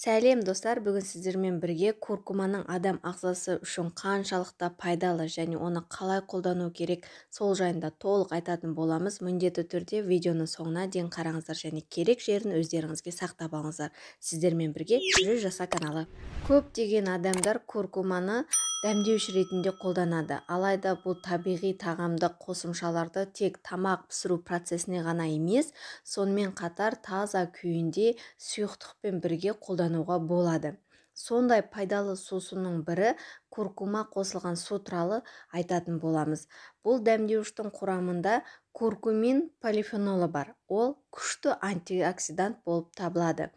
Сәлем достар, бүгін сіздермен бірге куркуманың адам ағзасы үшін қаншалықты пайдалы және оны қалай қолдану керек, сол жайында толық айтатын боламыз. Міндетті түрде видеоны соңына дейін қараңыздар және керек жерін өздеріңізге сақтап алыңыздар. Сіздермен бірге жүз жаса каналы. Көптеген адамдар куркуманы дәмдеуіш ретінде қолданады. Алайда бұл табиғи тағамдық қосымшаларды тек тамақ пісіру процесіне ғана емес, сонымен қатар таза күйінде сұйықтықпен бірге қолдануға болады. Сондай пайдалы сусынның бірі куркума қосылған су туралы айтатын боламыз. Бұл дәмдеуіштің құрамында куркумин полифенолы бар. Ол күшті антиоксидант болып табылады.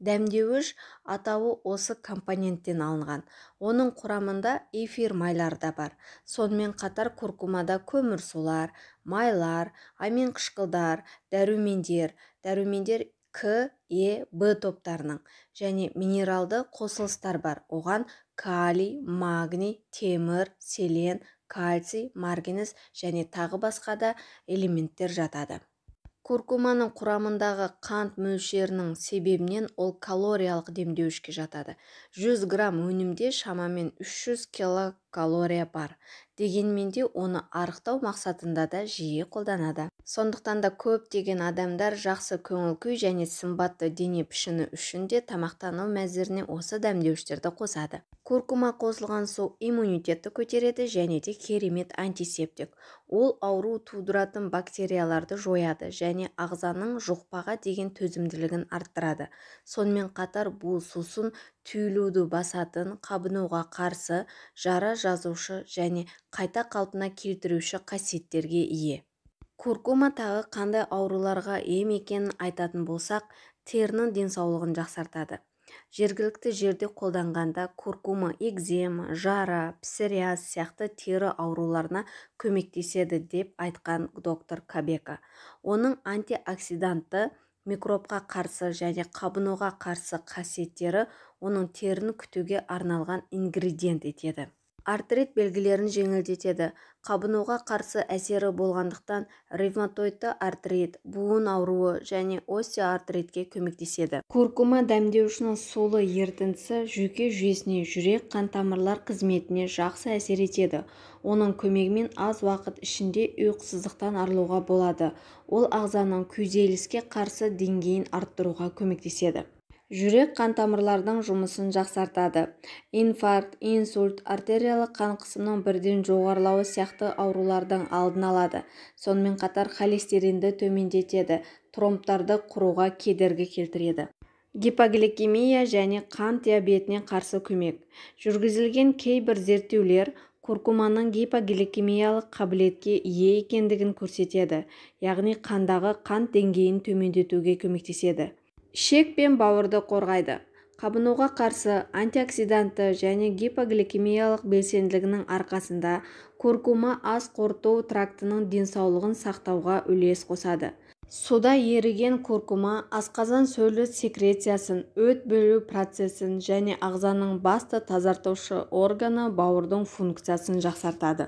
Дәмдеуіш атауы осы компоненттен алынған. Оның құрамында эфир майлар да бар. Сонымен қатар куркумада көмірсулар, майлар, амин қышқылдар, дәрумендер К, Е, Б топтарының және минералды қосылыстар бар. Оған калий, магний, темір, селен, кальций, марганец және тағы басқа да элементтер жатады. Куркуманың құрамындағы қант мөлшерінің себебінен ол калориялық демдеуішке жатады. 100 грамм өнімде шамамен 300 килокалория бар. Дегенмен де оны арықтау мақсатында да жиі қолданады. Сондықтан да көптеген адамдар жақсы көңіл күй және сымбатты дене пішіні үшін де тамақтану мәзіріне осы дәмдеуіштерді қосады. Куркума қосылған су иммунитетті көтереді және де керемет антисептик. Ол ауру тудыратын бактерияларды жояды және ағзаның жұқпаға деген төзімділігін арттырады. Сонымен қатар бұл сусын түйілуді басатын, қабынуға қарсы, жара жазушы және қайта қалпына келтіруші қасиеттерге ие. Куркума тағы қандай ауруларға ем екенін айтатын болсақ, терінің денсаулығын жақсартады. Жергілікті жерде қолданғанда куркума экзема, жара, псориаз сияқты тері ауруларына көмектеседі деп айтқан доктор Кабека. Оның антиоксиданты, микробқа қарсы және қабынуға қарсы қасиеттері оның терін күтуге арналған ингредиент етеді. Артрит белгілерін жеңілдетеді. Қабынуға қарсы әсері болғандықтан ревматоидты артрит, буын ауруы және остеоартритке көмектеседі. Куркума дәмдеуішінің сулы ертіндісі жүйке жүйесіне, жүрек қан тамырлар қызметіне жақсы әсер етеді. Оның көмегімен аз уақыт ішінде ұйқысыздықтан арылуға болады. Ол ағзаның күйзеліске қарсы деңгейін арттыруға көмектеседі. Жүрек қан тамырлардың жұмысын жақсартады. Инфаркт, инсульт, артериялық қан қысымының бірден жоғарылауы сияқты аурулардың алдын алады. Сонымен қатар холестеринді төмендетеді, тромбтарды құруға кедергі келтіреді. Гипогликемия және қант диабетіне қарсы көмек. Жүргізілген кейбір зерттеулер куркуманың гипогликемиялық қабілетке ие екендігін көрсетеді, яғни қандағы қант деңгейін төмендетуге көмектеседі. Ішек пен бауырды қорғайды. Қабынуға қарсы антиоксиданты және гипогликемиялық белсенділігінің арқасында куркума ас қорыту трактының денсаулығын сақтауға үлес қосады. Суда еріген куркума асқазан сөлі секрециясын, өт бөлу процесін және ағзаның басты тазартушы органы бауырдың функциясын жақсартады.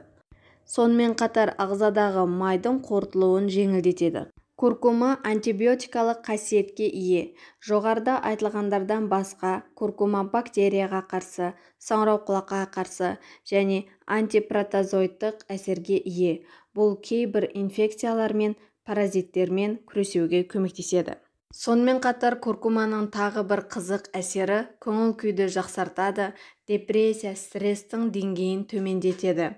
Сонымен қатар ағзадағы майдың қорытылуын жеңілдетеді. Куркума антибиотикалық қасиетке ие. Жоғарыда айтылғандардан басқа, куркума бактерияға қарсы, саңырауқұлаққа қарсы және антипротозоидтық әсерге ие. Бұл кейбір инфекциялар мен паразиттермен күресуге көмектеседі. Сонымен қатар куркуманың тағы бір қызық әсері көңіл күйді жақсартады, депрессия, стрестің деңгейін төмендетеді.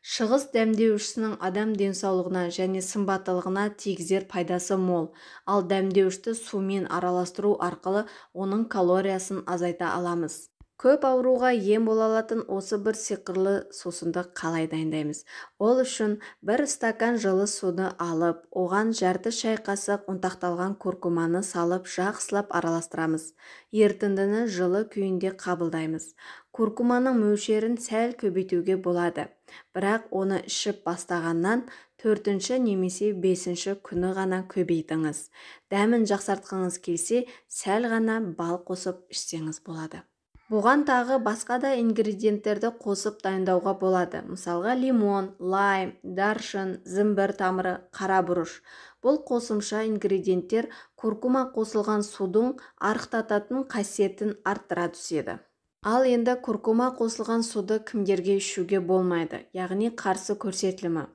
Шығыс дәмдеуішінің адам денсаулығына және сымбаттылығына тигізер пайдасы мол, ал дәмдеуішті сумен араластыру арқылы оның калориясын азайта аламыз. Көп ауруға ем бола алатын осы бір сиқырлы сусынды қалай дайындаймыз? Ол үшін бір стакан жылы суды алып, оған жарты шай қасық ұнтақталған куркуманы салып жақсылап араластырамыз. Ертіндіні жылы күйінде қабылдаймыз. Куркуманың мөлшерін сәл көбейтуге болады, бірақ оны ішіп бастағаннан 4-ші немесе 5-ші күні ғана көбейтіңіз. Дәмін жақсартқыңыз келсе, сәл ғана бал қосып ішсеңіз болады. Бұған тағы басқа да ингредиенттерді қосып дайындауға болады. Мысалға лимон, лайм, даршын, зімбір тамыры, қара бұрыш. Бұл қосымша ингредиенттер куркума қосылған судың арықтататын қасиетін арттыра түседі. Ал енді куркума қосылған суды кімдерге ішуге болмайды, яғни қарсы көрсетілімі.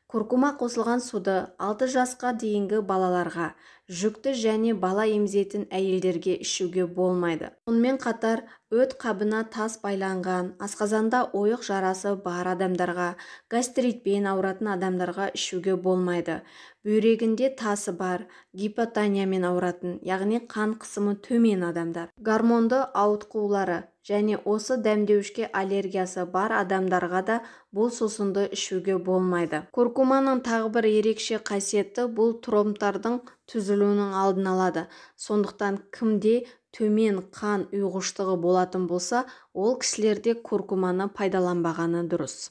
Куркума қосылған суды 6 жасқа дейінгі балаларға, жүкті және бала емізетін әйелдерге ішуге болмайды. Сонымен қатар өт қабына тас байланған, асқазанда ойық жарасы бар адамдарға, гастритпен ауыратын адамдарға ішуге болмайды. Бүйрегінде тасы бар, гипотониямен ауыратын, яғни қан қысымы төмен адамдар, гормонды ауытқулары және осы дәмдеуішке аллергиясы бар адамдарға да бұл сусынды ішуге болмайды. Куркуманың тағы бір ерекше қасиеті бұл тромбтардың түзілуінің алдын алады. Сондықтан кімде төмен қан ұйғыштығы болатын болса, ол кісілерде куркуманы пайдаланбағаны дұрыс.